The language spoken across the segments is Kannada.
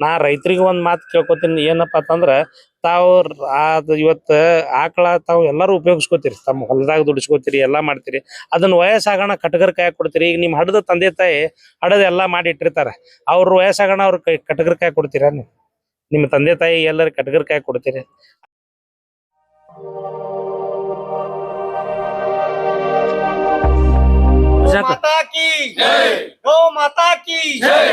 ನಾ ರೈತರಿಗೆ ಒಂದ್ ಮಾತು ಕೇಳ್ಕೊತೀನಿ, ಏನಪ್ಪಾ ಅಂತಂದ್ರ ತಾವು ಇವತ್ತ ಆಕಳ ತಾವು ಎಲ್ಲಾರು ಉಪಯೋಗಿಸ್ಕೋತೀರಿ, ತಮ್ಮ ಹೊಲದಾಗ ದುಡಿಸ್ಕೋತೀರಿ, ಎಲ್ಲಾ ಮಾಡ್ತೀರಿ. ಅದನ್ನ ವಯಸ್ಸಾಗಣ ಕಟಗರ್ ಕಾಯಕ್ ಕೊಡ್ತೀರಿ. ಈಗ ನಿಮ್ ಹಡದ ತಂದೆ ತಾಯಿ ಹಡದ ಎಲ್ಲಾ ಮಾಡಿ ಇಟ್ಟಿರ್ತಾರ, ಅವ್ರ ವಯಸ್ಸಾಗಣ ಅವ್ರ ಕಟಗರ್ ಕಾಯಕ್ ಕೊಡ್ತೀರ? ನಿಮ್ಮ ತಂದೆ ತಾಯಿ ಎಲ್ಲರೂ ಕಟಗರ್ ಕಾಯಕ್ ಕೊಡ್ತೀರಿ? माता की जय, गौ माता की जय,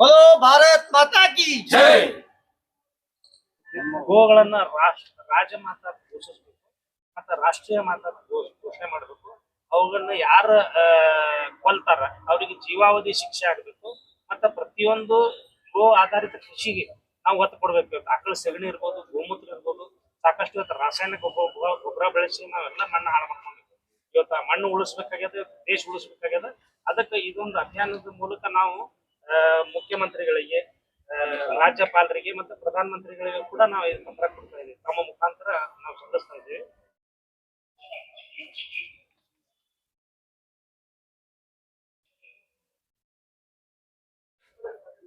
बोलो भारत माता की जय. ಗೋಗಳನ್ನ ರಾಜಮಾತಾ ಘೋಷಿಸಬೇಕು, ಮತ್ತೆ ರಾಷ್ಟ್ರೀಯ ಮಾತಾ ಘೋಷಣೆ ಮಾಡಬೇಕು. ಅವುಗಳನ್ನ ಯಾರ ಕೊಲ್ತಾರ ಅವ್ರಿಗೆ ಜೀವಾವಧಿ ಶಿಕ್ಷೆ ಆಗ್ಬೇಕು. ಮತ್ತೆ ಪ್ರತಿಯೊಂದು ಗೋ ಆಧಾರಿತ ಕೃಷಿಗೆ ನಾವು ಒತ್ತು ಕೊಡ್ಬೇಕು. ಆಕಳ ಸಗಣಿ ಇರ್ಬೋದು, ಗೋಮೂತ್ರ ಇರ್ಬೋದು, ಸಾಕಷ್ಟು ಇವತ್ತು ರಾಸಾಯನಿಕ ಗೊಬ್ಬರ ಬೆಳೆಸಿ ನಾವೆಲ್ಲ ಮಣ್ಣು ಹಾಳು ಮಾಡ್ಕೊಂಡಿದ್ವಿ. ಇವತ್ತು ಮಣ್ಣು ಉಳಿಸ್ಬೇಕಾಗ್ಯದ, ದೇಶ ಉಳಿಸ್ಬೇಕಾಗ್ಯದ. ಅದಕ್ಕೆ ಇದೊಂದು ಅಭಿಯಾನದ ಮೂಲಕ ನಾವು ಮುಖ್ಯಮಂತ್ರಿಗಳಿಗೆ, ರಾಜ್ಯಪಾಲರಿಗೆ ಮತ್ತು ಪ್ರಧಾನ ಮಂತ್ರಿಗಳಿಗೆ ಕೂಡ ನಾವು ಇದು ಪತ್ರ ಕೊಡ್ತಾ ಇದ್ದೀವಿ. ತಮ್ಮ ಮುಖಾಂತರ ನಾವು ಸಲ್ಲಿಸ್ತಾ ಇದ್ದೀವಿ.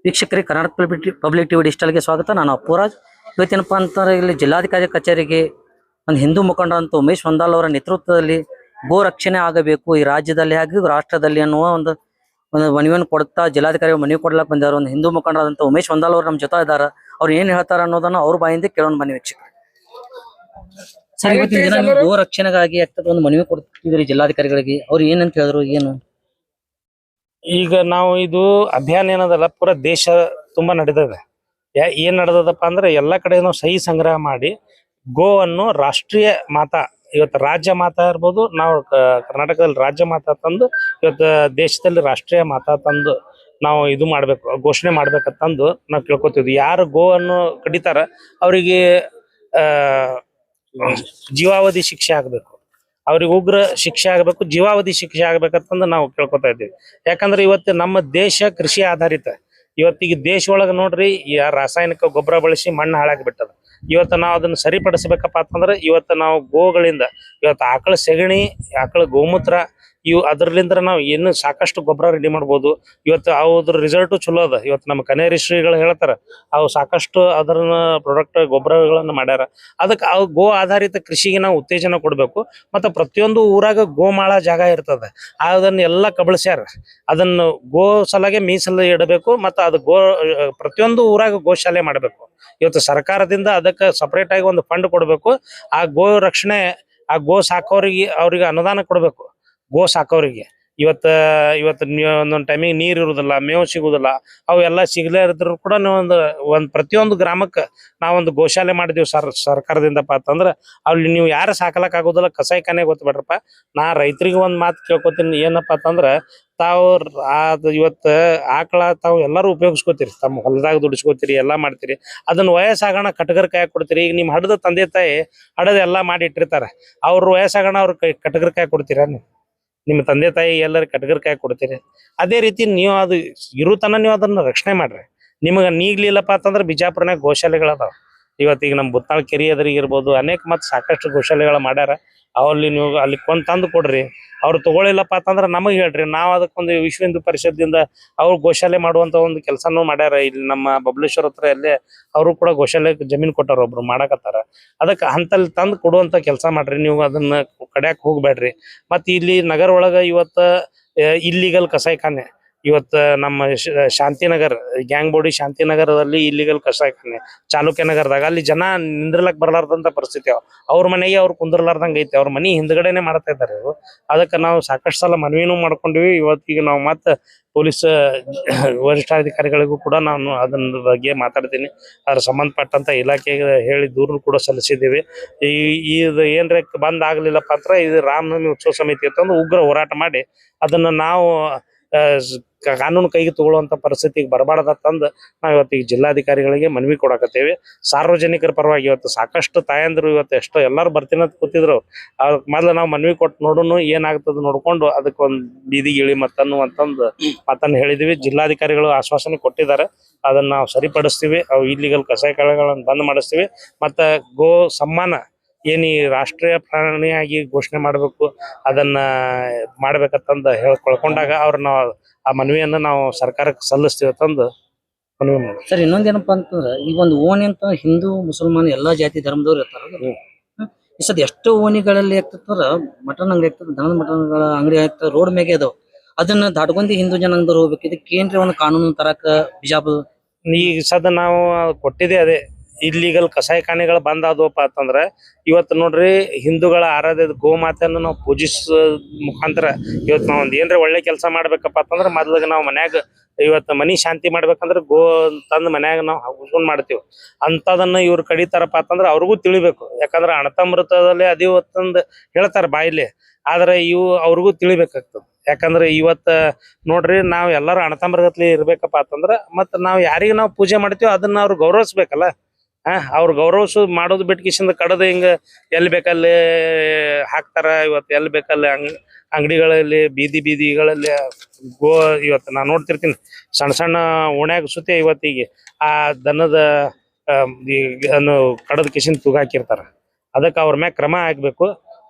ವೀಕ್ಷಕರಿಗೆ ಕರ್ನಾಟಕ ಪಬ್ಲಿಕ್ ಟಿವಿ ಡಿಜಿಟಲ್ಗೆ ಸ್ವಾಗತ. ನಾನು ಅಪ್ಪುರಾಜ್. ಇವತ್ತೇನಪ್ಪ ಅಂತಂದ್ರೆ ಇಲ್ಲಿ ಜಿಲ್ಲಾಧಿಕಾರಿ ಕಚೇರಿಗೆ ಒಂದು ಹಿಂದೂ ಮುಖಂಡ ಅಂತ ಉಮೇಶ್ ಹೊಂದಾಲ್ ಅವರ ನೇತೃತ್ವದಲ್ಲಿ ಗೋ ರಕ್ಷಣೆ ಆಗಬೇಕು ಈ ರಾಜ್ಯದಲ್ಲಿ ಹಾಗೂ ರಾಷ್ಟ್ರದಲ್ಲಿ ಅನ್ನುವ ಒಂದು ಮನವಿಯನ್ನು ಕೊಡುತ್ತಾ ಜಿಲ್ಲಾಧಿಕಾರಿ ಮನವಿ ಕೊಡ್ಲಕ್ಕೆ ಬಂದವರು. ಒಂದು ಹಿಂದೂ ಮುಖಂಡರಾದಂಥ ಉಮೇಶ್ ಹೊಂದಾಲ್ ಅವರು ನಮ್ಮ ಜೊತೆ ಇದ್ದಾರೆ. ಅವ್ರು ಏನ್ ಹೇಳ್ತಾರ ಅನ್ನೋದನ್ನ ಅವ್ರ ಬಾಯಿಂದ ಕೇಳೋಣ ಬನ್ನಿ ವೀಕ್ಷಕರು. ಸರ್, ಇವತ್ತಿನ ದಿನ ನೀವು ಗೋ ರಕ್ಷಣೆಗಾಗಿ ಒಂದು ಮನವಿ ಕೊಡ್ತಿದ್ರಿ ಜಿಲ್ಲಾಧಿಕಾರಿಗಳಿಗೆ, ಅವ್ರು ಏನಂತ ಹೇಳಿದ್ರು, ಏನು? ಈಗ ನಾವು ಇದು ಅಭಿಯಾನ ಏನದಲ್ಲ ಪೂರ ದೇಶ ತುಂಬಾ ನಡೆದಿದೆ. ಏನ್ ನಡೆದದಪ್ಪ ಅಂದ್ರೆ ಎಲ್ಲಾ ಕಡೆ ನಾವು ಸಹಿ ಸಂಗ್ರಹ ಮಾಡಿ ಗೋವನ್ನು ರಾಷ್ಟ್ರೀಯ ಮಾತಾ, ಇವತ್ತು ರಾಜ್ಯ ಮಾತಾ ಇರ್ಬೋದು, ನಾವು ಕರ್ನಾಟಕದಲ್ಲಿ ರಾಜ್ಯ ಮಾತಾ ತಂದು ಇವತ್ತು ದೇಶದಲ್ಲಿ ರಾಷ್ಟ್ರೀಯ ಮಾತಾ ತಂದು ನಾವು ಇದು ಮಾಡ್ಬೇಕು, ಘೋಷಣೆ ಮಾಡ್ಬೇಕಂತಂದು ನಾವು ಕೇಳ್ಕೊತಿದ್ವಿ. ಯಾರು ಗೋವನ್ನು ಕಡಿತಾರ ಅವರಿಗೆ ಜೀವಾವಧಿ ಶಿಕ್ಷೆ ಆಗ್ಬೇಕು, ಅವ್ರಿಗೆ ಉಗ್ರ ಶಿಕ್ಷೆ ಆಗ್ಬೇಕು, ಜೀವಾವಧಿ ಶಿಕ್ಷೆ ಆಗ್ಬೇಕಂತಂದು ನಾವು ಕೇಳ್ಕೊತಾ ಇದ್ದೀವಿ. ಯಾಕಂದ್ರೆ ಇವತ್ತು ನಮ್ಮ ದೇಶ ಕೃಷಿ ಆಧಾರಿತ. ಇವತ್ತಿಗೆ ದೇಶ ಒಳಗೆ ನೋಡ್ರಿ, ರಾಸಾಯನಿಕ ಗೊಬ್ಬರ ಬಳಸಿ ಮಣ್ಣು ಹಾಳಾಗಿಬಿಟ್ಟದ. ಇವತ್ತು ನಾವು ಅದನ್ನ ಸರಿಪಡಿಸ್ಬೇಕಪ್ಪ ಅಂತಂದ್ರೆ ಇವತ್ತು ನಾವು ಗೋಗಳಿಂದ, ಇವತ್ತು ಆಕಳ ಸೆಗಣಿ, ಆಕಳ ಗೋಮೂತ್ರ, ಇವು ಅದರ್ಲಿಂದ ನಾವು ಏನು ಸಾಕಷ್ಟು ಗೊಬ್ಬರ ರೆಡಿ ಮಾಡ್ಬೋದು. ಇವತ್ತು ಅದ್ರ ರಿಸಲ್ಟು ಚಲೋ ಅದ. ಇವತ್ತು ನಮ್ಮ ಕನೇರಿ ಶ್ರೀಗಳು ಹೇಳ್ತಾರ, ಅವು ಸಾಕಷ್ಟು ಅದರ ಪ್ರಾಡಕ್ಟ್ ಗೊಬ್ಬರಗಳನ್ನ ಮಾಡ್ಯಾರ. ಅದಕ್ಕೆ ಅವು ಗೋ ಆಧಾರಿತ ಕೃಷಿಗೆ ನಾವು ಉತ್ತೇಜನ ಕೊಡ್ಬೇಕು. ಮತ್ತು ಪ್ರತಿಯೊಂದು ಊರಾಗ ಗೋಮಾಳ ಜಾಗ ಇರ್ತದೆ, ಅದನ್ನ ಎಲ್ಲ ಕಬಳಿಸ್ಯಾರ. ಅದನ್ನು ಗೋ ಸಲಾಗೆ ಮೀಸಲು ಇಡಬೇಕು. ಮತ್ತು ಅದು ಪ್ರತಿಯೊಂದು ಊರಾಗ ಗೋಶಾಲೆ ಮಾಡಬೇಕು. ಇವತ್ತು ಸರ್ಕಾರದಿಂದ ಅದಕ್ಕೆ ಸಪರೇಟ್ ಆಗಿ ಒಂದು ಫಂಡ್ ಕೊಡಬೇಕು. ಆ ಗೋ ರಕ್ಷಣೆ, ಆ ಗೋ ಸಾಕೋರಿಗೆ ಅವ್ರಿಗೆ ಅನುದಾನ ಕೊಡಬೇಕು. ಗೋ ಸಾಕೋರಿಗೆ ಇವತ್ತು ಒಂದೊಂದು ಟೈಮಿಗೆ ನೀರು ಇರುವುದಿಲ್ಲ, ಮೇವು ಸಿಗುದಿಲ್ಲ, ಅವೆಲ್ಲ ಸಿಗಲೇ ಇದ್ರು ಕೂಡ ಒಂದು ಪ್ರತಿಯೊಂದು ಗ್ರಾಮಕ್ಕೆ ನಾವೊಂದು ಗೋಶಾಲೆ ಮಾಡಿದೀವಿ ಸರ್ಕಾರದಿಂದಪ್ಪ ಅಂತಂದ್ರೆ ಅಲ್ಲಿ ನೀವು ಯಾರು ಸಾಕಲಕ್ ಆಗೋದಿಲ್ಲ, ಕಸಾಯಿಖಾನೆ ಗೊತ್ತಬೇಡ್ರಪ್ಪ. ನಾ ರೈತರಿಗೆ ಒಂದು ಮಾತು ಕೇಳ್ಕೊತೀನಿ, ಏನಪ್ಪ ಅಂತಂದ್ರೆ ತಾವು ಇವತ್ತು ಆಕಳ ತಾವು ಎಲ್ಲಾರು ಉಪಯೋಗಿಸ್ಕೋತೀರಿ, ತಮ್ಮ ಹೊಲದಾಗ ದುಡಿಸ್ಕೋತೀರಿ, ಎಲ್ಲಾ ಮಾಡ್ತೀರಿ. ಅದನ್ನ ವಯಸ್ಸಾಗಣ ಕಟಗರ್ ಕಾಯಕ್ ಕೊಡ್ತೀರಿ. ಈಗ ನಿಮ್ ಹಡದ ತಂದೆ ತಾಯಿ ಹಡದ ಎಲ್ಲಾ ಮಾಡಿ ಇಟ್ಟಿರ್ತಾರ, ಅವ್ರ ವಯಸ್ಸಾಗಣ ಅವ್ರ ಕಟಗರ್ ಕಾಯಕ್ ಕೊಡ್ತೀರ? ನಿಮ್ಮ ತಂದೆ ತಾಯಿ ಎಲ್ಲರೂ ಕಟಗರ್ ಕಾಯಕ್ ಕೊಡ್ತೀರಿ. ಅದೇ ರೀತಿ ನೀವು ಅದು ಇರುತನ ನೀವು ಅದನ್ನ ರಕ್ಷಣೆ ಮಾಡ್ರಿ. ನಿಮಗೆ ನೀಗ್ಲಿಲ್ಲಪ್ಪ ಅಂತಂದ್ರೆ ಬಿಜಾಪುರನಾಗ ಗೋಶಾಲೆಗಳದಾವ. ಇವತ್ತೀಗ ನಮ್ಮ ಬುತ್ನಾಳ್ ಕೆರಿ ಎದುರಿಗಿರ್ಬೋದು, ಅನೇಕ ಮತ್ತು ಸಾಕಷ್ಟು ಗೋಶಾಲೆಗಳ ಮಾಡ್ಯಾರ. ಅವಲ್ಲಿ ನೀವು ಅಲ್ಲಿ ಕೊಂಡ್ ತಂದು ಕೊಡ್ರಿ. ಅವ್ರು ತಗೊಳಿಲ್ಲಪ್ಪ ಅಂತಂದ್ರೆ ನಮಗೆ ಹೇಳ್ರಿ, ನಾವು ಅದಕ್ಕೊಂದು ವಿಶ್ವ ಹಿಂದೂ ಪರಿಷತ್ದಿಂದ ಅವ್ರು ಗೋಶಾಲೆ ಮಾಡುವಂತ ಒಂದು ಕೆಲಸನೂ ಮಾಡ್ಯಾರ. ಇಲ್ಲಿ ನಮ್ಮ ಬಬಲೇಶ್ವರ ಹತ್ರ ಎಲ್ಲೇ ಅವರು ಕೂಡ ಗೋಶಾಲೆ ಜಮೀನು ಕೊಟ್ಟಾರ, ಒಬ್ರು ಮಾಡಕತ್ತಾರ. ಅದಕ್ಕೆ ಅಂತಲ್ಲಿ ತಂದು ಕೊಡುವಂತ ಕೆಲಸ ಮಾಡ್ರಿ. ನೀವು ಅದನ್ನ ಕಡ್ಯಾಕ್ ಹೋಗ್ಬೇಡ್ರಿ. ಮತ್ತೆ ಇಲ್ಲಿ ನಗರ ಒಳಗ ಇವತ್ತು ಇಲ್ಲಿಗಲ್ ಕಸಾಯಿಖಾನೆ, ಇವತ್ತು ನಮ್ಮ ಶಾಂತಿನಗರ್ ಗ್ಯಾಂಗ್ ಬೋಡಿ ಶಾಂತಿನಗರದಲ್ಲಿ ಇಲ್ಲಿಗಲ್ ಕಸಾಯಿಖಾನೆ, ಚಾಲುಕ್ಯ ನಗರದಾಗ ಅಲ್ಲಿ ಜನ ನಿಂದ್ರಲಕ್ ಬರ್ಲಾರ್ದಂತ ಪರಿಸ್ಥಿತಿ. ಅವ್ರ ಮನೆಗೆ ಅವ್ರು ಕುಂದ್ರಲಾರ್ದಂಗ ಐತಿ. ಅವ್ರ ಮನೆ ಹಿಂದ್ಗಡೆನೆ ಮಾಡ್ತಾ ಇದ್ದಾರೆ ಇವರು. ಅದಕ್ಕೆ ನಾವು ಸಾಕಷ್ಟು ಸಲ ಮನವಿನೂ ಮಾಡ್ಕೊಂಡಿವಿ. ಇವತ್ತಿಗೆ ನಾವು ಮತ್ತೆ ಪೊಲೀಸ್ ವರಿಷ್ಠಾಧಿಕಾರಿಗಳಿಗೂ ಕೂಡ ನಾನು ಅದನ್ನ ಬಗ್ಗೆ ಮಾತಾಡ್ತೀನಿ. ಅದ್ರ ಸಂಬಂಧಪಟ್ಟಂತ ಇಲಾಖೆಗೆ ಹೇಳಿ ದೂರು ಕೂಡ ಸಲ್ಲಿಸಿದ್ದೀವಿ. ಇದು ಏನ್ರ ಬಂದ್ ಆಗ್ಲಿಲ್ಲಪ್ಪ ಅಂದ್ರೆ ಇದು ರಾಮನವಮಿ ಉತ್ಸವ ಸಮಿತಿ ಅಂತಂದು ಉಗ್ರ ಹೋರಾಟ ಮಾಡಿ ಅದನ್ನ ನಾವು ಕಾನೂನು ಕೈಗೆ ತಗೊಳ್ಳುವಂತ ಪರಿಸ್ಥಿತಿಗೆ ಬರಬಾರ್ದಂದು ನಾವು ಇವತ್ತಿಗೆ ಜಿಲ್ಲಾಧಿಕಾರಿಗಳಿಗೆ ಮನವಿ ಕೊಡಕತ್ತೇವೆ. ಸಾರ್ವಜನಿಕರ ಪರವಾಗಿ ಇವತ್ತು ಸಾಕಷ್ಟು ತಾಯಂದ್ರು ಇವತ್ತು ಎಷ್ಟೋ ಎಲ್ಲರೂ ಬರ್ತೀನಿ ಅಂತ ಕೂತಿದ್ರು. ಮೊದ್ಲು ನಾವು ಮನವಿ ಕೊಟ್ಟು ನೋಡೋಣ ಏನಾಗ್ತದೆ ನೋಡ್ಕೊಂಡು ಅದಕ್ಕೊಂದು ಬೀದಿಗೆ ಇಳಿ ಅಂತಂದು ಮಾತನ್ನು ಹೇಳಿದ್ವಿ. ಜಿಲ್ಲಾಧಿಕಾರಿಗಳು ಆಶ್ವಾಸನೆ ಕೊಟ್ಟಿದ್ದಾರೆ, ಅದನ್ನ ನಾವು ಸರಿಪಡಿಸ್ತೀವಿ. ಅವು ಇಲ್ಲಿಗಲ್ ಕಸಾಯಿಖಾನೆಗಳನ್ನು ಬಂದ್ ಮಾಡಿಸ್ತೀವಿ. ಮತ್ತು ಗೋ ಸಮ್ಮಾನ ಏನಿ ರಾಷ್ಟ್ರೀಯ ಪ್ರಾಣಿಯಾಗಿ ಘೋಷಣೆ ಮಾಡಬೇಕು, ಅದನ್ನ ಮಾಡ್ಬೇಕಂತಂದು ಹೇಳ್ಕೊಂಡಾಗ ಅವ್ರನ್ನ ಆ ಮನವಿಯನ್ನು ನಾವು ಸರ್ಕಾರಕ್ಕೆ ಸಲ್ಲಿಸ್ತೀವಿ ಅಂತಂದು ಮನವಿ ಮಾಡೋದು. ಸರ್ ಇನ್ನೊಂದೇನಪ್ಪಾ ಅಂತಂದ್ರ ಈಗ ಒಂದು ಓಣಿ ಅಂತ ಹಿಂದೂ ಮುಸಲ್ಮಾನ್ ಎಲ್ಲಾ ಜಾತಿ ಧರ್ಮದವ್ರು ಇರ್ತಾರ. ಈ ಸದ್ ಎಷ್ಟೋ ಓಣಿಗಳಲ್ಲಿ ಆಗ್ತದ್ರ ಮಟನ್ ಅಂಗಡಿ ಆಗ್ತದ, ದನದ ಮಟನ್ಗಳ ಅಂಗಡಿ ಆಗ್ತದ, ರೋಡ್ ಮೇಗೆ ಅದಾವ. ಅದನ್ನ ದಾಟ್ಕೊಂಡಿ ಹಿಂದೂ ಜನಾಂಗದವ್ರು ಹೋಗ್ಬೇಕು. ಇದಕ್ಕೆ ಏನ್ರಿ ಒಂದು ಕಾನೂನು ತರಕ ಬಿಜಾಪುರ ಈಗ ಸದ ನಾವು ಕೊಟ್ಟಿದೆ ಅದೇ ಇಲ್ಲಿಗಲ್ ಕಸಾಯಿಖಾನೆಗಳು ಬಂದ್ ಆದ್ವಪ್ಪ ಅಂತಂದ್ರ ಇವತ್ತು ನೋಡ್ರಿ ಹಿಂದೂಗಳ ಆರಾಧ್ಯದ ಗೋಮಾತೆಯನ್ನು ನಾವು ಪೂಜಿಸ ಮುಖಾಂತರ ಇವತ್ತು ನಾವ್ ಒಂದ್ ಏನ್ರ ಒಳ್ಳೆ ಕೆಲಸ ಮಾಡ್ಬೇಕಪ್ಪ ಅಂತಂದ್ರ ಮೊದ್ಲಿಗೆ ನಾವು ಮನ್ಯಾಗ ಇವತ್ತು ಮನಿ ಶಾಂತಿ ಮಾಡ್ಬೇಕಂದ್ರ ಗೋ ತಂದ್ ಮನ್ಯಾಗ ನಾವು ಹುಸ್ಕೊಂಡ್ ಮಾಡ್ತೀವಿ. ಅಂತದನ್ನ ಇವ್ರು ಕಡಿತಾರಪ್ಪ ಅಂತಂದ್ರ ಅವ್ರಿಗೂ ತಿಳಿಬೇಕು. ಯಾಕಂದ್ರ ಅಣತಮೃತದಲ್ಲೇ ಅದಿವತ್ತಂದ್ ಹೇಳ್ತಾರ ಬಾಯಿಲಿ, ಆದ್ರೆ ಇವು ಅವ್ರಿಗೂ ತಿಳಿಬೇಕಾಗ್ತದೆ. ಯಾಕಂದ್ರೆ ಇವತ್ತ ನೋಡ್ರಿ ನಾವ್ ಎಲ್ಲಾರು ಅಣತಂಬರಗತ್ಲಿ ಇರ್ಬೇಕಪ್ಪ ಅಂತಂದ್ರ ಮತ್ ನಾವ್ ಯಾರಿಗ ನಾವ್ ಪೂಜೆ ಮಾಡ್ತೀವೋ ಅದನ್ನ ಅವ್ರು ಗೌರವಿಸ್ಬೇಕಲ್ಲ. ಅವ್ರು ಗೌರವಿಸು ಮಾಡೋದು ಬಿಟ್ಕಿಸಿಂದ ಕಡದ ಹಿಂಗ ಎಲ್ಲಿ ಬೇಕಲ್ಲಿ ಹಾಕ್ತಾರ. ಇವತ್ತು ಎಲ್ಲಿ ಬೇಕಲ್ಲಿ ಅಂಗಡಿಗಳಲ್ಲಿ ಬೀದಿಗಳಲ್ಲಿ ಗೋ ಇವತ್ತು ನಾ ನೋಡ್ತಿರ್ತೀನಿ ಸಣ್ಣ ಸಣ್ಣ ಓಣ್ಯಾಗ ಸುತ್ತೆ ಇವತ್ತಿಗೆ ಆ ದನದ ಕಡದ ಕಿಸಿಂದ ತೂಗಾಕಿರ್ತಾರ. ಅದಕ್ಕೆ ಅವ್ರ ಮ್ಯಾಗ ಕ್ರಮ ಆಗ್ಬೇಕು.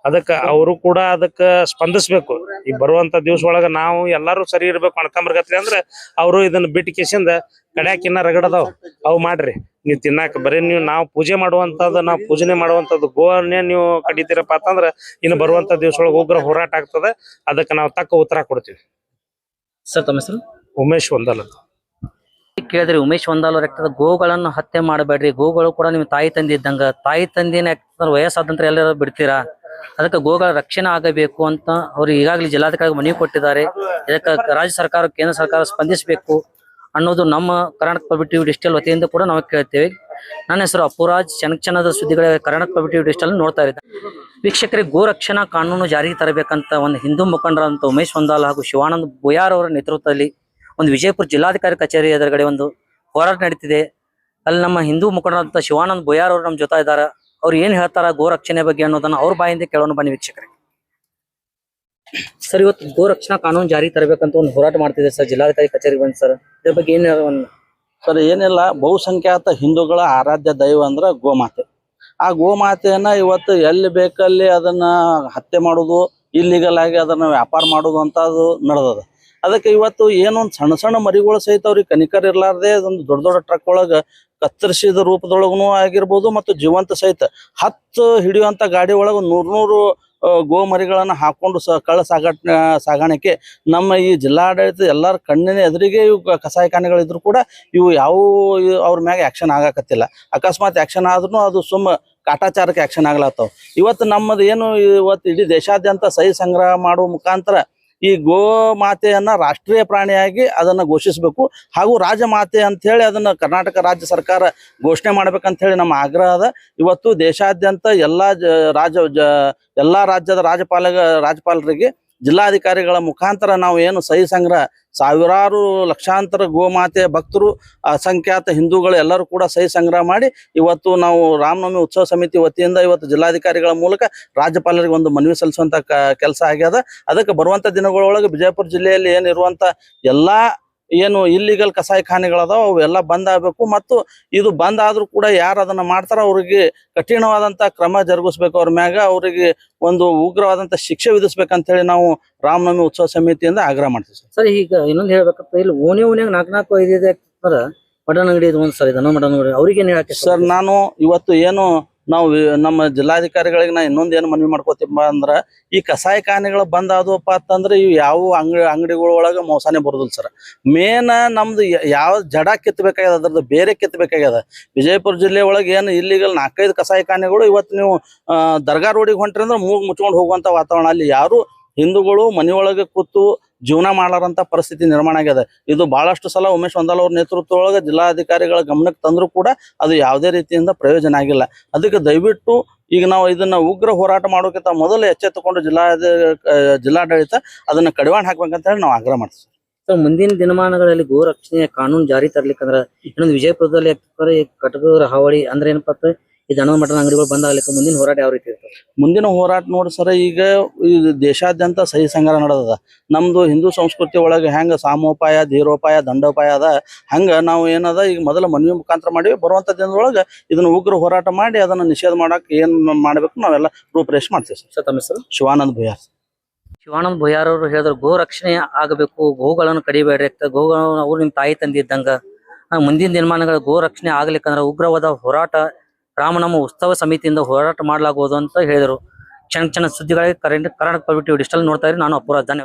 ಅದಕ್ಕ ಅವರು ಕೂಡ ಅದಕ್ಕ ಸ್ಪಂದಿಸ್ಬೇಕು. ಈ ಬರುವಂತ ದಿವ್ಸ ಒಳಗ ನಾವು ಎಲ್ಲಾರು ಸರಿ ಇರ್ಬೇಕು ಅಣತಂಬರ್ಗತ್ಲಿ ಅಂದ್ರ ಅವರು ಇದನ್ನ ಬಿಟ್ಟು ಕಿಸಿಂದ ಕಡ್ಯಾಕ ಇನ್ನ ರಗಡದಾವ್ ಅವು ಮಾಡ್ರಿ. ನೀವ್ ತಿನ್ನಾಕ ಬರೀ ನಾವು ಪೂಜೆ ಮಾಡುವಂತದ್ದು ನಾವು ಪೂಜನೆ ಮಾಡುವಂತದ್ದು ಗೋವನ್ನೇ ನೀವು ಕಡಿತೀರಪ್ಪ ಅಂತಂದ್ರ ಇನ್ನು ಬರುವಂತ ದಿವ್ಸ ಒಳಗ ಉಗ್ರ ಹೋರಾಟ ಆಗ್ತದೆ. ಅದಕ್ಕೆ ನಾವು ತಕ್ಕ ಉತ್ತರ ಕೊಡ್ತೀವಿ. ಸರ್ ತಮ್ಮ ಹೆಸರು? ಉಮೇಶ್ ಒಂದಲ್ಲ ಕೇಳಿದ್ರಿ ಉಮೇಶ್ ಒಂದಾಲ್ ಅವ್ರ ಆಗ್ತದ ಗೋಗಳನ್ನು ಹತ್ಯೆ ಮಾಡಬೇಡ್ರಿ, ಗೋಗಳು ಕೂಡ ನಿಮ್ ತಾಯಿ ತಂದಿ ಇದ್ದಂಗ, ತಾಯಿ ತಂದಿನ ವಯಸ್ಸಾದಂತ್ರ ಎಲ್ಲರೂ ಬಿಡ್ತೀರಾ, ಅದಕ್ಕೆ ಗೋಗಳ ರಕ್ಷಣೆ ಆಗಬೇಕು ಅಂತ ಅವ್ರು ಈಗಾಗಲೇ ಜಿಲ್ಲಾಧಿಕಾರಿ ಮನವಿ ಕೊಟ್ಟಿದ್ದಾರೆ. ಇದಕ್ಕೆ ರಾಜ್ಯ ಸರ್ಕಾರ ಕೇಂದ್ರ ಸರ್ಕಾರ ಸ್ಪಂದಿಸಬೇಕು ಅನ್ನೋದು ನಮ್ಮ ಕರ್ನಾಟಕ ಪಬ್ಲಿಕ್ ಟಿವಿ ಡಿಜಿಟಲ್ ವತಿಯಿಂದ ಕೂಡ ನಾವು ಕೇಳ್ತೇವೆ. ನನ್ನ ಹೆಸರು ಅಪುರಾಜ್. ಚನದ ಸುದ್ದಿಗಳ ಕರ್ನಾಟಕ ಪಬ್ಲಿಕ್ ಟಿವಿ ಡಿಜಿಟಲ್ ನೋಡ್ತಾ ಇದ್ದಾರೆ. ವೀಕ್ಷಕರಿಗೆ ಗೋ ರಕ್ಷಣಾ ಕಾನೂನು ಜಾರಿಗೆ ತರಬೇಕಂತ ಒಂದು ಹಿಂದೂ ಮುಖಂಡರಂತ ಉಮೇಶ್ ಒಂದಾಲ್ ಹಾಗೂ ಶಿವಾನಂದ್ ಬುಯಾರ್ ಅವರ ನೇತೃತ್ವದಲ್ಲಿ ಒಂದು ವಿಜಯಪುರ ಜಿಲ್ಲಾಧಿಕಾರಿ ಕಚೇರಿ ಎದುರುಗಡೆ ಒಂದು ಹೋರಾಟ ನಡೀತಿದೆ. ಅಲ್ಲಿ ನಮ್ಮ ಹಿಂದೂ ಮುಖಂಡರಂತ ಶಿವಾನಂದ್ ಬುಯಾರ್ ಅವರು ನಮ್ಮ ಜೊತೆ ಇದ್ದಾರೆ. ಅವ್ರು ಏನ್ ಹೇಳ್ತಾರ ಗೋ ರಕ್ಷಣೆ ಬಗ್ಗೆ ಅನ್ನೋದನ್ನ ಅವ್ರ ಬಾಯಿಂದ ಕೇಳೋಣ ಬನ್ನಿ ವೀಕ್ಷಕರಿಗೆ. ಸರ್ ಇವತ್ತು ಗೋ ರಕ್ಷಣಾ ಕಾನೂನು ಜಾರಿ ತರಬೇಕಂತ ಒಂದು ಹೋರಾಟ ಮಾಡ್ತಿದೆ ಸರ್, ಜಿಲ್ಲಾಧಿಕಾರಿ ಕಚೇರಿಗೆ ಬಂದ್ ಸರ್, ಇದ್ರ ಬಗ್ಗೆ ಏನ್ ಸರ್? ಏನಿಲ್ಲ, ಬಹುಸಂಖ್ಯಾತ ಹಿಂದೂಗಳ ಆರಾಧ್ಯ ದೈವ ಅಂದ್ರ ಗೋಮಾತೆ. ಆ ಗೋಮಾತೆಯನ್ನ ಇವತ್ತು ಎಲ್ಲಿ ಬೇಕಲ್ಲಿ ಅದನ್ನ ಹತ್ಯೆ ಮಾಡೋದು, ಇಲ್ಲಿಗಲ್ ಆಗಿ ಅದನ್ನ ವ್ಯಾಪಾರ ಮಾಡೋದು ಅಂತ ಅದು ನಡೆದದ. ಅದಕ್ಕೆ ಇವತ್ತು ಏನೊಂದ್ ಸಣ್ಣ ಸಣ್ಣ ಮರಿಗಳು ಸಹಿತ ಅವ್ರಿಗೆ ಕನಿಕರ್ ಇರ್ಲಾರ್ದೆ ಒಂದು ದೊಡ್ಡ ದೊಡ್ಡ ಟ್ರಕ್ ಒಳಗ ಕತ್ತರಿಸಿದ ರೂಪದೊಳಗೂ ಆಗಿರ್ಬೋದು ಮತ್ತು ಜೀವಂತ ಸಹಿತ 10 ಹಿಡಿಯುವಂತ ಗಾಡಿ ಒಳಗ 100 ಗೋ ಮರಿಗಳನ್ನ ಹಾಕೊಂಡು ಕಳ್ಳ ಸಾಗಾಣಿಕೆ ನಮ್ಮ ಈ ಜಿಲ್ಲಾಡಳಿತ ಎಲ್ಲರ ಕಣ್ಣಿನ ಎದುರಿಗೆ ಇವು ಕಸಾಯಿಖಾನೆಗಳಿದ್ರು ಕೂಡ ಇವು ಯಾವ ಅವ್ರ ಮ್ಯಾಗ ಆಕ್ಷನ್ ಆಗಾಕತ್ತಿಲ್ಲ. ಅಕಸ್ಮಾತ್ ಆಕ್ಷನ್ ಆದ್ರೂ ಅದು ಕಾಟಾಚಾರಕ್ಕೆ ಆಕ್ಷನ್ ಆಗ್ಲತ್ತವ. ಇವತ್ತು ನಮ್ಮದು ಏನು ಇವತ್ತು ಇಡೀ ದೇಶಾದ್ಯಂತ ಸಹಿ ಸಂಗ್ರಹ ಮಾಡುವ ಮುಖಾಂತರ ಈ ಗೋ ಮಾತೆಯನ್ನ ರಾಷ್ಟ್ರೀಯ ಪ್ರಾಣಿಯಾಗಿ ಅದನ್ನ ಘೋಷಿಸಬೇಕು ಹಾಗೂ ರಾಜಮಾತೆ ಅಂತ ಹೇಳಿ ಅದನ್ನ ಕರ್ನಾಟಕ ರಾಜ್ಯ ಸರ್ಕಾರ ಘೋಷಣೆ ಮಾಡ್ಬೇಕಂತ ಹೇಳಿ ನಮ್ಮ ಆಗ್ರಹ ಅದ. ಇವತ್ತು ದೇಶಾದ್ಯಂತ ಎಲ್ಲಾ ರಾಜ್ಯದ ರಾಜ್ಯಪಾಲರಿಗೆ ಜಿಲ್ಲಾಧಿಕಾರಿಗಳ ಮುಖಾಂತರ ನಾವು ಏನು ಸಹಿ ಸಂಗ್ರಹ ಸಾವಿರಾರು ಲಕ್ಷಾಂತರ ಗೋಮಾತೆಯ ಭಕ್ತರು ಅಸಂಖ್ಯಾತ ಹಿಂದೂಗಳು ಎಲ್ಲರೂ ಕೂಡ ಸಹಿ ಸಂಗ್ರಹ ಮಾಡಿ ಇವತ್ತು ನಾವು ರಾಮನವಮಿ ಉತ್ಸವ ಸಮಿತಿ ವತಿಯಿಂದ ಇವತ್ತು ಜಿಲ್ಲಾಧಿಕಾರಿಗಳ ಮೂಲಕ ರಾಜ್ಯಪಾಲರಿಗೆ ಒಂದು ಮನವಿ ಸಲ್ಲಿಸುವಂತ ಕೆಲಸ ಆಗ್ಯದ. ಅದಕ್ಕೆ ಬರುವಂತ ದಿನಗಳೊಳಗೆ ವಿಜಯಪುರ ಜಿಲ್ಲೆಯಲ್ಲಿ ಏನಿರುವಂತ ಎಲ್ಲಾ ಏನು ಇಲ್ಲಿಗಲ್ ಕಸಾಯಿಖಾನೆಗಳದಾವ ಅವೆಲ್ಲ ಬಂದ್ ಆಗ್ಬೇಕು. ಮತ್ತು ಇದು ಬಂದ್ ಆದ್ರೂ ಕೂಡ ಯಾರು ಅದನ್ನ ಮಾಡ್ತಾರ ಅವ್ರಿಗೆ ಕಠಿಣವಾದಂತ ಕ್ರಮ ಜರುಗಿಸ್ಬೇಕು. ಅವ್ರ ಮ್ಯಾಗ ಅವ್ರಿಗೆ ಒಂದು ಉಗ್ರವಾದಂತ ಶಿಕ್ಷೆ ವಿಧಿಸ್ಬೇಕಂತ ಹೇಳಿ ನಾವು ರಾಮನವಮಿ ಉತ್ಸವ ಸಮಿತಿಯಿಂದ ಆಗ್ರಹ ಮಾಡ್ತೀವಿ ಸರ್. ಈಗ ಇನ್ನೊಂದು ಹೇಳ್ಬೇಕಪ್ಪ, ಇಲ್ಲಿ ಓಣ್ಯಾಗ 4 5 ಮಟನ್ ಅಂಗಡಿ ಇದು ಒಂದ್ ಸರ್ ಇದನ್ನ ಮಟನ್ ಅಂಗಡಿ ಅವ್ರಿಗೆ ಏನ್ ಹೇಳಕ್ಕೆ ಸರ್? ನಾನು ಇವತ್ತು ಏನು ನಾವು ನಮ್ಮ ಜಿಲ್ಲಾಧಿಕಾರಿಗಳಿಗೆ ನಾ ಇನ್ನೊಂದೇನು ಮನವಿ ಮಾಡ್ಕೋತೀಪ ಅಂದ್ರ ಈ ಕಸಾಯಿಖಾನೆಗಳು ಬಂದ್ ಆದವಪ್ಪ ಅಂತಂದ್ರೆ ಇವು ಯಾವ ಅಂಗಡಿಗಳೊಳಗ ಮೋಸಾನೆ ಬರುದಿಲ್ಲ ಸರ್. ಮೇನ್ ನಮ್ದು ಯಾವ ಜಡ ಕಿತ್ತಬೇಕಾಗ್ಯದ, ಅದ್ರದ್ದು ಬೇರೆ ಕಿತ್ತಬೇಕಾಗ್ಯದ. ವಿಜಯಪುರ ಜಿಲ್ಲೆ ಒಳಗೆ ಏನು ಇಲ್ಲಿಗಲ್ 4 5 ಕಸಾಯಿಖಾನೆಗಳು ಇವತ್ತು ನೀವು ದರ್ಗಾ ರೋಡಿಗೆ ಹೊಂಟ್ರಿ ಅಂದ್ರೆ ಮೂಗ್ ಮುಚ್ಕೊಂಡು ಹೋಗುವಂತ ವಾತಾವರಣ. ಅಲ್ಲಿ ಯಾರು ಹಿಂದೂಗಳು ಮನೆಯೊಳಗೆ ಕೂತು ಜೀವನ ಮಾಡಾರಂತ ಪರಿಸ್ಥಿತಿ ನಿರ್ಮಾಣ ಆಗ್ಯದ. ಇದು ಬಹಳಷ್ಟು ಸಲ ಉಮೇಶ್ ಒಂದಾಲ್ ಅವ್ರ ನೇತೃತ್ವದೊಳಗೆ ಜಿಲ್ಲಾಧಿಕಾರಿಗಳ ಗಮನಕ್ಕೆ ತಂದ್ರು ಕೂಡ ಅದು ಯಾವುದೇ ರೀತಿಯಿಂದ ಪ್ರಯೋಜನ ಆಗಿಲ್ಲ. ಅದಕ್ಕೆ ದಯವಿಟ್ಟು ಈಗ ನಾವು ಇದನ್ನ ಉಗ್ರ ಹೋರಾಟ ಮಾಡೋಕ್ಕಿಂತ ಮೊದಲು ಎಚ್ಚೆತ್ತುಕೊಂಡು ಜಿಲ್ಲಾಡಳಿತ ಅದನ್ನ ಕಡಿವಾಣ ಹಾಕ್ಬೇಕಂತ ಹೇಳಿ ನಾವು ಆಗ್ರಹ ಮಾಡ್ತೀವಿ ಸರ್. ಮುಂದಿನ ದಿನಮಾನಗಳಲ್ಲಿ ಗೋ ರಕ್ಷಣೆಯ ಕಾನೂನು ಜಾರಿ ತರ್ಲಿಕ್ಕಂದ್ರ ಇನ್ನೊಂದು ವಿಜಯಪುರದಲ್ಲಿ ಕಟಕರ ಹಾವಳಿ ಅಂದ್ರೆ ಏನಪ್ಪಾ, ಈ ದನದ ಮಟನ್ ಅಂಗಡಿಗಳು ಬಂದ್ ಆಗ್ಲಿಕ್ಕೆ ಮುಂದಿನ ಹೋರಾಟ ಯಾವ ರೀತಿ ಇರ್ತದೆ? ಮುಂದಿನ ಹೋರಾಟ ನೋಡಿ ಸರ್, ಈಗ ದೇಶಾದ್ಯಂತ ಸಹಿ ಸಂಗ್ರಹ ನಡೆದದ. ನಮ್ದು ಹಿಂದೂ ಸಂಸ್ಕೃತಿ ಒಳಗೆ ಹೆಂಗ ಸಾಮೋಪಾಯ, ಧೀರೋಪಾಯ, ದಂಡೋಪಾಯ ಅದ, ಹಂಗ ನಾವು ಏನದ ಈಗ ಮೊದಲ ಮನವಿ ಮುಖಾಂತರ ಮಾಡಿವಿ. ಬರುವಂತ ದಿನದೊಳಗೆ ಇದನ್ನ ಉಗ್ರ ಹೋರಾಟ ಮಾಡಿ ಅದನ್ನ ನಿಷೇಧ ಮಾಡಕ್ ಏನ್ ಮಾಡ್ಬೇಕು ನಾವೆಲ್ಲ ರೂಪರೇಷೆ ಮಾಡ್ತೀವಿ ಸರ್. ತಮ್ಮ ಹೆಸರು? ಶಿವಾನಂದ್ ಬುಯಾರ್. ಶಿವಾನಂದ್ ಬುಯಾರ್ ಅವರು ಹೇಳಿದ್ರು ಗೋ ರಕ್ಷಣೆ ಆಗಬೇಕು, ಗೋಗಳನ್ನು ಕಡಿಬೇಡ್ರಿ, ಗೋಗಳನ್ನು ಅವ್ರು ನಿಮ್ ತಾಯಿ ತಂದಿ ಇದ್ದಂಗ ಮುಂದಿನ ದಿನಮಾನಗಳ ಗೋ ರಕ್ಷಣೆ ಆಗ್ಲಿಕ್ಕಂದ್ರೆ ಉಗ್ರವಾದ ಹೋರಾಟ ರಾಮನಾಮ ಉತ್ಸವ ಸಮಿತಿಯಿಂದ ಹೋರಾಟ ಮಾಡಲಾಗುವುದು ಅಂತ ಹೇಳಿದರು. ಕ್ಷಣ ಕ್ಷಣ ಸುದ್ದಿಗಳಿಗೆ ಕರ್ನಾಟಕ ಪಬ್ಲಿಕ್ ಟಿವಿ ಡಿಜಿಟಲ್ ನೋಡ್ತಾ ಇರಿ. ನಾನು ಅಪೂರ್ವ. ಧನ್ಯವಾದ.